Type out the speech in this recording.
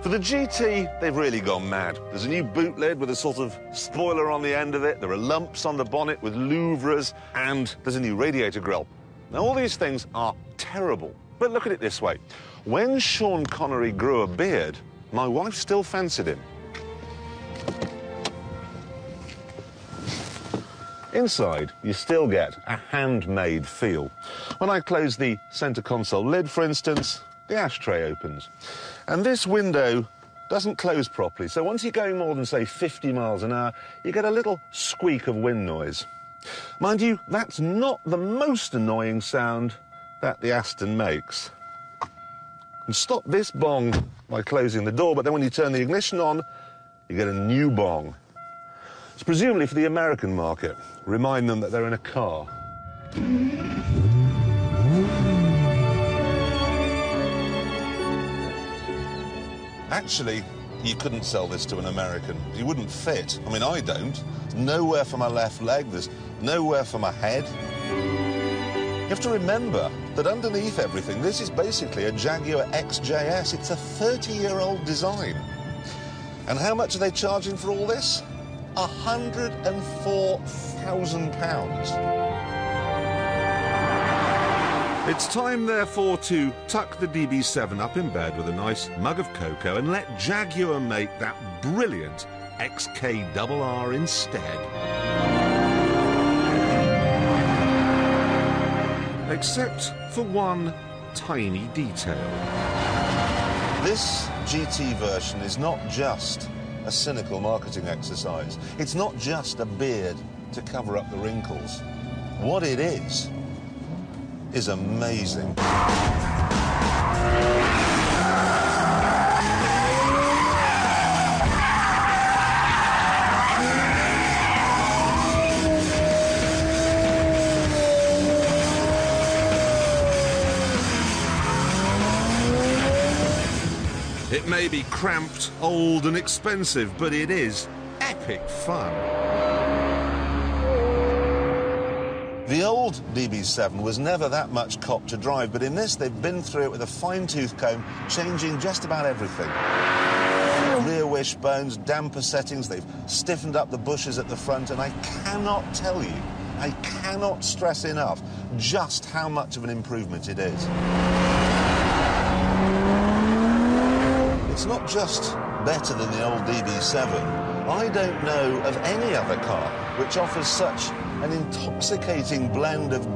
For the GT, they've really gone mad. There's a new boot lid with a sort of spoiler on the end of it. There are lumps on the bonnet with louvres, and there's a new radiator grille. Now, all these things are terrible. But look at it this way. When Sean Connery grew a beard, my wife still fancied him. Inside, you still get a handmade feel. When I close the centre console lid, for instance, the ashtray opens. And this window doesn't close properly, so once you're going more than, say, 50 miles an hour, you get a little squeak of wind noise. Mind you, that's not the most annoying sound that the Aston makes. You can stop this bong by closing the door, but then when you turn the ignition on, you get a new bong. It's presumably for the American market. Remind them that they're in a car. Actually, you couldn't sell this to an American. You wouldn't fit. I mean, I don't. There's nowhere for my left leg. There's nowhere for my head. You have to remember that underneath everything, this is basically a Jaguar XJS. It's a 30-year-old design. And how much are they charging for all this? £104,000. It's time, therefore, to tuck the DB7 up in bed with a nice mug of cocoa and let Jaguar make that brilliant XKRR instead. Except for one tiny detail. This GT version is not just a cynical marketing exercise. It's not just a beard to cover up the wrinkles. What it is amazing. It may be cramped, old and expensive, but it is epic fun. The old DB7 was never that much cop to drive, but in this they've been through it with a fine-tooth comb, changing just about everything. Rear wishbones, damper settings, they've stiffened up the bushes at the front, and I cannot tell you, I cannot stress enough just how much of an improvement it is. It's not just better than the old DB7. I don't know of any other car which offers such an intoxicating blend of